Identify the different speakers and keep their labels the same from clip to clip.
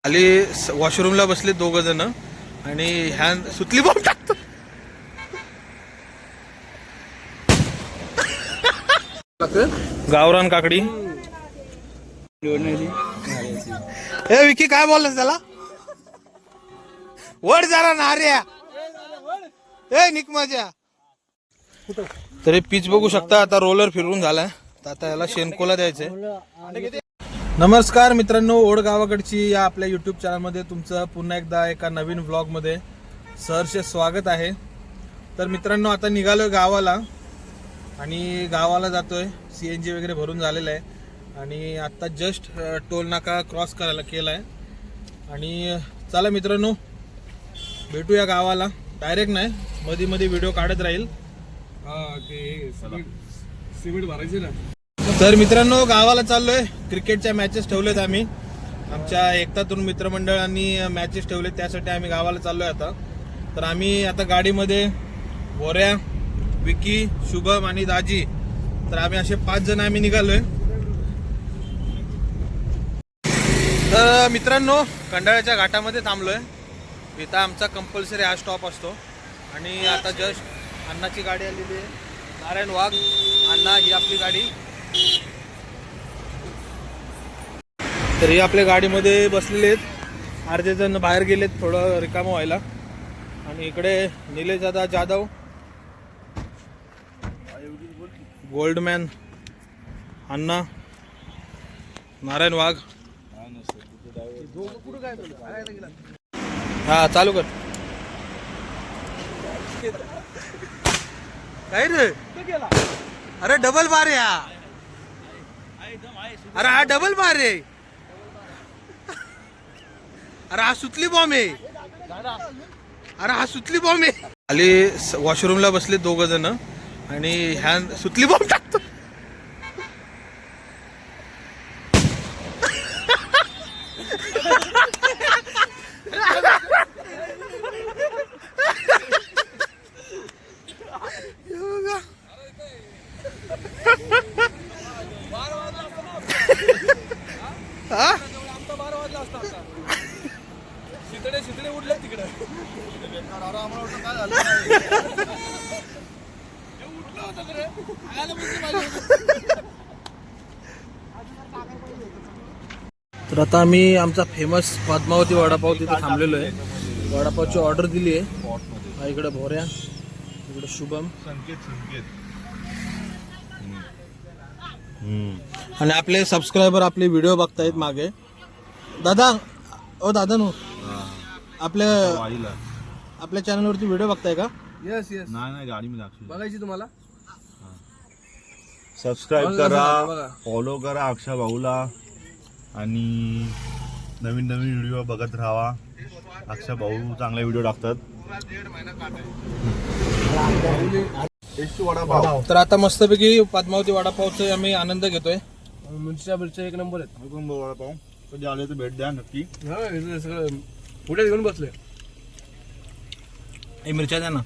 Speaker 1: खाली वॉशरूमला बसले दोघ जण आणि ह्या सुतली बॉम्ब टाकतो. गावरान काकडी. ए विकी काय बोललास त्याला? वड जरा नार्या ए निक माझ्या. तरी पीच बघू शकता आता रोलर फिरवून झालाय. तर आता याला शेणकोला द्यायचंय. नमस्कार मित्रांनो, ओढ गावाकडची या आपल्या यूट्यूब चॅनलमध्ये तुमचं पुन्हा एकदा एका नवीन व्लॉगमध्ये सहर्ष स्वागत आहे. तर मित्रांनो आता निघालोय गावाला आणि गावाला जातोय. CNG वगैरे भरून झालेलं आहे आणि आता जस्ट टोल नाका क्रॉस करायला केला आहे. आणि चला मित्रांनो भेटूया गावाला. डायरेक्ट नाही, मध्ये मध्ये व्हिडिओ काढत राहील. सिमेंट भरायचे ना. तर मित्रांनो गावाला चाललोय. क्रिकेटच्या मॅचेस ठेवलेत आम्ही. आमच्या एकता तरुण मित्रमंडळांनी मॅचेस ठेवले, त्यासाठी आम्ही गावाला चाललोय आता. तर आम्ही आता गाडीमध्ये बोऱ्या, विकी, शुभम आणि दाजी, तर आम्ही असे 5 जण आम्ही निघालोय. तर मित्रांनो खंडाळ्याच्या घाटामध्ये थांबलोय. इथं आमचा कंपल्सरी हा स्टॉप असतो. आणि आता जस्ट अण्णाची गाडी आलेली आहे, नारायण वाघ अण्णा, ही आपली गाडी. तर ही आपल्या गाडीमध्ये बसलेले आहेत. अर्धे जण बाहेर गेलेत थोडं रिकामं व्हायला. आणि इकडे निलेश दादा जाधव, गोल्डमॅन अण्णा, नारायण वाघ. हा चालू कर. काय रे? अरे डबल बार या. अरे हा डबल बार आहे. अरे हा सुतली बॉम्ब आहे. अरे हा सुतली बॉम्ब आहे. खाली वॉशरूमला बसले दोघ जण आणि ह्या सुतली बॉम्ब टाकतो.
Speaker 2: शितळे उडले तिकडे.
Speaker 1: तर आता आम्ही आमचा फेमस पद्मावती वडापाव तिथे थांबलेलो आहे. वडापावची ऑर्डर दिली आहे. इकडे भोऱ्या, इकडे शुभम आणि आपले सबस्क्रायबर आपले व्हिडिओ बघतायत मागे. दादा ओ दादा नो आपल्या चॅनलवरती व्हिडिओ बघताय का?
Speaker 2: Yes yes.
Speaker 3: नाही गाडीमध्ये
Speaker 2: बघायची तुम्हाला.
Speaker 3: सबस्क्राईब करा, फॉलो करा अक्षय भाऊला आणि नवीन नवीन व्हिडिओ बघत राहा. अक्षय भाऊ चांगले व्हिडिओ टाकतात. वडापाव.
Speaker 1: तर आता मस्तपैकी पद्मावती वडापावचा आम्ही आनंद घेतोय.
Speaker 2: मिरच्या एक नंबर आहेत.
Speaker 3: वडापाव कधी आले तर भेट द्या नक्की.
Speaker 2: सगळं पुढे घेऊन बसले.
Speaker 1: हे मिरच्या द्या ना.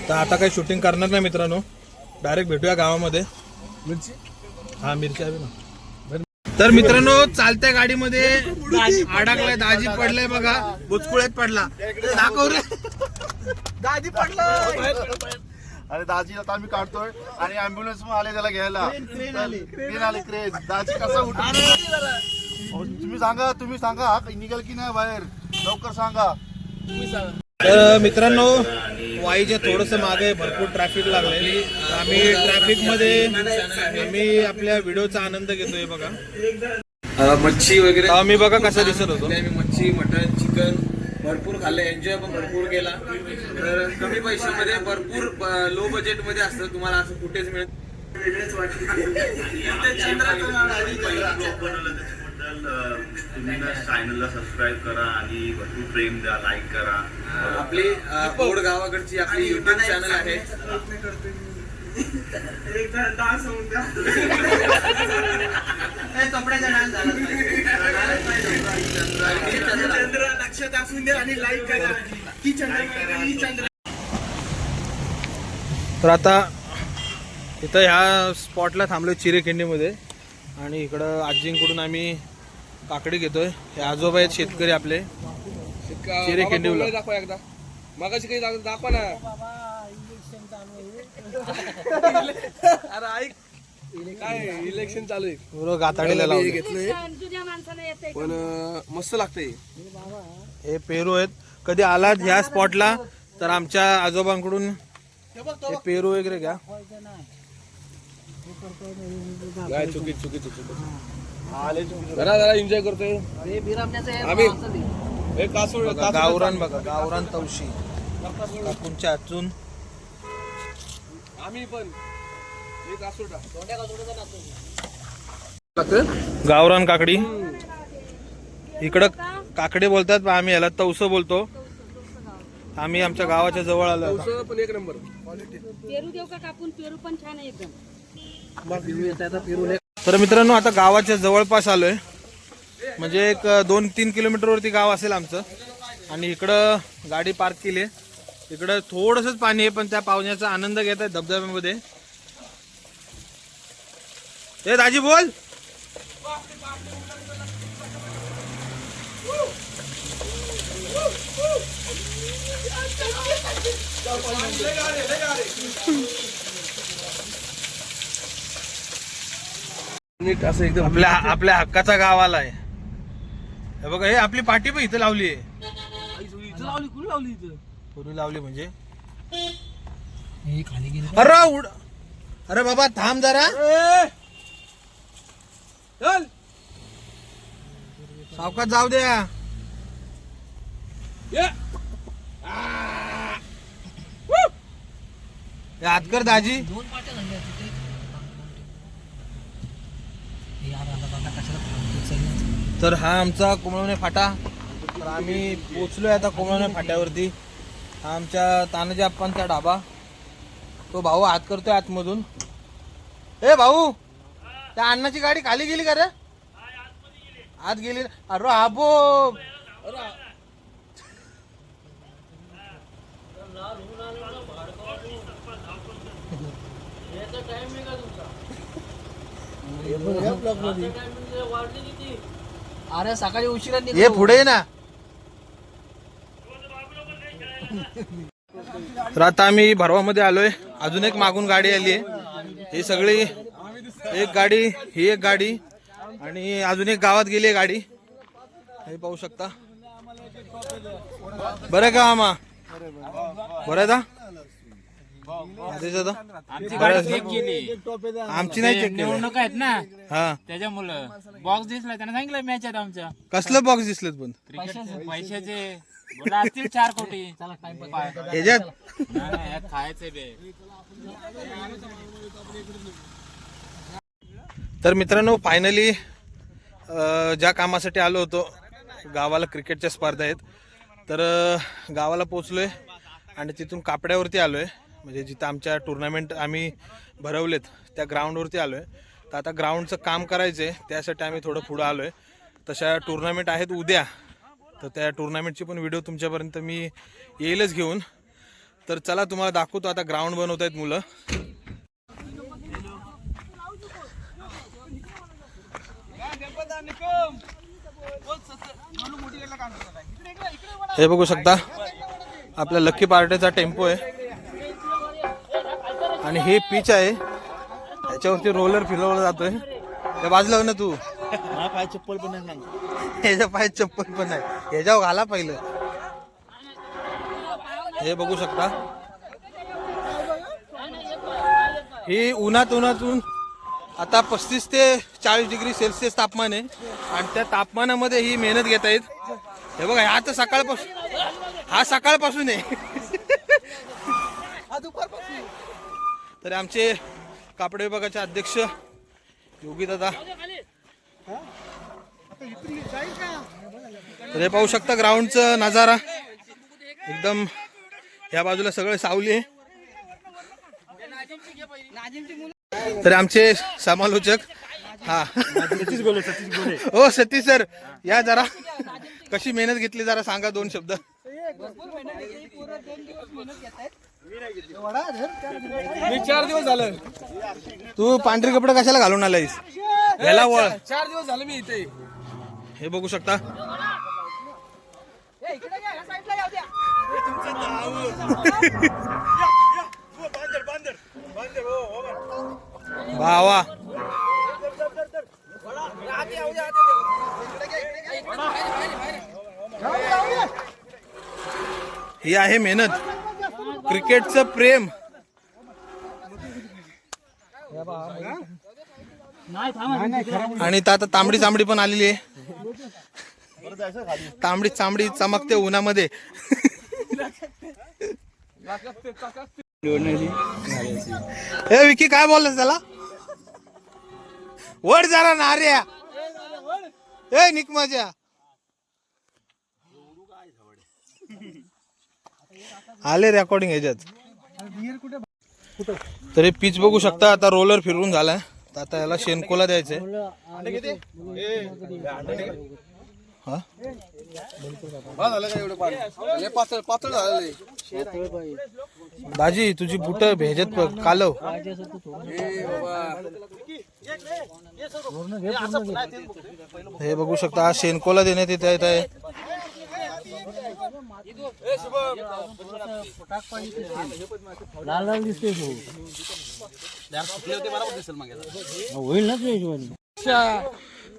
Speaker 1: तर आता काही शूटिंग करणार नाही मित्रांनो, डायरेक्ट भेटूया गावामध्ये.
Speaker 2: मिरची
Speaker 1: हा मिरची हवी ना. तर मित्रांनो चालत्या गाडीमध्ये अडकलाय, दाजी पडलाय बघा, बुचकुळ्यात पडला. दाखव रे, दाजी पडला.
Speaker 3: अरे दाजी आता आम्ही काढतोय आणि अँब्युलन्स पण आले त्याला घ्यायला. क्रेन आली क्रेन. दाजी कसा तुम्ही सांगा निघाल की नाही बाहेर, लवकर सांगा.
Speaker 1: तर मित्रांनो वाईच्या थोडस मागे भरपूर ट्रॅफिक लागले. आम्ही ट्रॅफिक मध्ये आम्ही आपल्या व्हिडिओचा आनंद घेतोय बघा.
Speaker 2: मच्छी वगैरे
Speaker 1: मी बघा कसा दिसत होतो.
Speaker 2: मच्छी, मटन, चिकन भरपूर खाल्लं. एन्जॉय पण भरपूर केला. तर कमी पैशामध्ये भरपूर लो बजेट मध्ये असतं, तुम्हाला असं कुठेच मिळत.
Speaker 3: तुम्ही ना चॅनलला सबस्क्राईब करा आणि भरपूर प्रेम द्या, लाईक करा.
Speaker 2: आपली ओढ गावाकडची आपली युट्यूब चॅनल आहे.
Speaker 1: तर आता इथं ह्या स्पॉटला थांबलोय चिरेखिंडीमध्ये. आणि इकडं आजींकडून आम्ही काकडी घेतोय. हे आजोबा आहेत शेतकरी आपले, चिरे केंडिवला.
Speaker 2: दाखवा एकदा मागाशी काही दाखवा ना. अरे ऐक काय इलेक्शन चालू आहे,
Speaker 1: बरोबर गाताडीला लावले.
Speaker 2: घेतलंय पण मस्त लागतंय.
Speaker 1: हे पेरू आहेत. कधी आलात ह्या स्पॉटला तर आमच्या आजोबांकडून हे पेरू वगैरे घ्या.
Speaker 2: चुकी जरा एन्जॉय करतोय आम्ही.
Speaker 1: गावरान बघा, गावरान तवशी काकूंच्या हातून.
Speaker 2: आम्ही पण
Speaker 1: गावरान काकडी. इकडं काकडे बोलतात पण आम्ही याला तवस बोलतो. आम्ही आमच्या गावाच्या जवळ आलो आता.
Speaker 2: पण एक नंबर.
Speaker 4: पेरू देऊ का कापून? पेरू पण छान आहे एकदम.
Speaker 1: तर मित्रांनो आता गावाच्या जवळपास आलोय, म्हणजे एक 2-3 किलोमीटर वरती गाव असेल आमचं. आणि इकडं गाडी पार्क केली आहे. इकडं थोडंसंच पाणी आहे पण त्या पाण्याचा आनंद घेत आहे धबधब्यामध्ये. ए दाजी बोल.
Speaker 2: नीट असं एकदम
Speaker 1: आपल्या हक्काचा गाव आलाय. हे बघा, हे आपली पाठी पण इथं लावली आहे. पूर्वी लावली म्हणजे अरे बाबा थांब जरा.
Speaker 2: चल
Speaker 1: सावकाश जाऊ द्या. हातकर दाजी. तर हा आमचा कोमळवणे फाटा. तर आम्ही पोचलोय आता कोमळवणे फाट्यावरती. हा आमच्या तानाजी आप्पांचा ढाबा. तो भाऊ हात करतोय आतमधून. ए भाऊ, त्या अण्णाची गाडी खाली गेली का रे? आत गेली. अरे आबो,
Speaker 5: अरे सकाळी उशिरा
Speaker 1: ये पुढे ये ना. तर आता आम्ही भरवामध्ये आलोय. अजून एक मागून गाडी आली आहे. ही सगळी एक गाडी, ही एक गाडी आणि अजून एक गावात गेली गाडी. हे पाहू शकता. बरं का मामा? बरं आहे आमची नाही चेक
Speaker 5: निवडणूक आहेत ना,
Speaker 1: हा
Speaker 5: त्याच्यामुळं बॉक्स दिसला त्यांना सांगितलं मॅच आहेत आमच्या.
Speaker 1: कसलं बॉक्स दिसलेत पण
Speaker 5: पैशाचे बोला असतील 4 कोटी.
Speaker 1: ह्याच्यात
Speaker 5: खायचे बे.
Speaker 1: तर मित्रांनो फायनली ज्या कामासाठी आलो होतो, गावाला क्रिकेटच्या स्पर्धा आहेत, तर गावाला पोचलोय आणि तिथून कापड्यावरती आलोय. म्हणजे जिथं आमच्या टुर्नामेंट आम्ही भरवलेत त्या ग्राउंडवरती आलोय. तर आता ग्राउंडचं काम करायचं आहे, त्यासाठी आम्ही थोडं पुढं आलोय. तशा टुर्नामेंट आहेत उद्या, तर त्या टुर्नामेंटची पण व्हिडिओ तुमच्यापर्यंत मी येईलच घेऊन. तर चला तुम्हाला दाखवतो. आता ग्राउंड बनवत आहेत मुलं. हे बघू शकता आपल्या लक्की पार्टीचा टेम्पो आहे आणि हे पिच आहे, त्याच्यावरती रोलर फिरवला जातोय. त्या बाजूला ना तू
Speaker 3: पाय चप्पल पण नाही.
Speaker 1: ह्याच्या पायात चप्पल पण आहे, ह्याच्यावर घाला पहिलं. हे बघू शकता ही उन्हातून आता 35 ते 40 डिग्री सेल्सिअस तापमान आहे आणि त्या तापमानामध्ये ही मेहनत घेत आहेत. हे बघा, हा तर सकाळपासून, हा सकाळपासून आहे. तर आमचे कापड विभागाचे अध्यक्ष योगी दादा. तर हे पाहू शकता ग्राउंडचा नजारा एकदम. या बाजूला सगळं सावली आहे. तर आमचे समालोचक हा हो सतीश सर, या जरा कशी मेहनत घेतली जरा सांगा 2 शब्द.
Speaker 2: मी 4 दिवस झालं.
Speaker 1: तू पांढरे कपडे कशाला घालून आलायस? ह्याला वळ.
Speaker 2: 4 दिवस झालं मी इथे.
Speaker 1: हे बघू शकता. भावा ही आहे मेहनत, क्रिकेटचं प्रेम. आणि आता तांबडी चांबडी पण आलेली आहे. तांबडी चांबडी चमकते उन्हामध्ये. हे विकी काय बोललास त्याला? वड जरा नार्या. ए निक माझ्या आले रेकॉर्डिंग ह्याच्यात. तर हे पिच बघू शकता. आता रोलर फिरून झालाय. तर आता याला शेणकोला द्यायचंय. हा दाजी तुझी बुट भेजत कालव. हे बघू शकता. हा शेणकोला देण्यात येत आहे.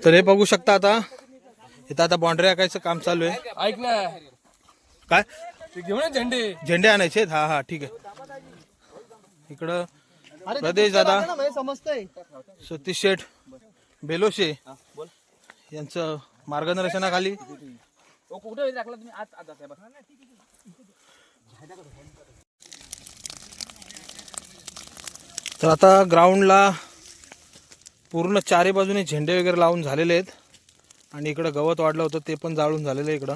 Speaker 1: तर हे बघू शकता. आता इथं आता बाउंड्री आकायचं काम चालू आहे.
Speaker 2: ऐक ना,
Speaker 1: काय
Speaker 2: ते घेऊन झेंडे
Speaker 1: झेंडे आणायचे? हा हा ठीक आहे. इकडं प्रदेश दादा, सतीश शेठ बेलोशे यांचं मार्गदर्शनाखाली
Speaker 2: कुठे टाकला तुम्ही? आत जाताय बघ.
Speaker 1: तर आता ग्राउंडला पूर्ण चारी बाजूने झेंडे वगैरे लावून झालेले आहेत. आणि इकडं गवत वाढलं होतं ते पण जाळून झालेलं आहे इकडं.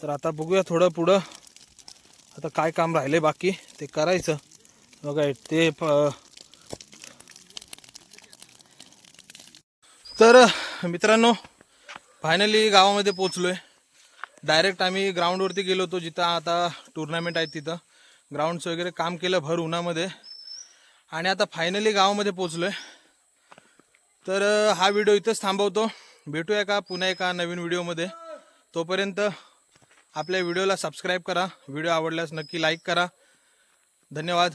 Speaker 1: तर आता बघूया थोडं पुढं आता काय काम राहिले बाकी ते करायचं. बघा ते तर मित्रांनो फायनली गावामध्ये पोचलोय. डायरेक्ट आम्ही ग्राउंडवरती गेलो होतो जिथं आता टुर्नामेंट आहे. तिथं ग्राउंडचं वगैरे काम केलं भर उन्हामध्ये. आणि आता फायनली गावामध्ये पोचलोय. तर हा व्हिडिओ इथंच थांबवतो. भेटूया का पुन्हा एका नवीन व्हिडिओमध्ये. तोपर्यंत आपल्या व्हिडिओला सबस्क्राईब करा. व्हिडिओ आवडल्यास नक्की लाईक करा. धन्यवाद.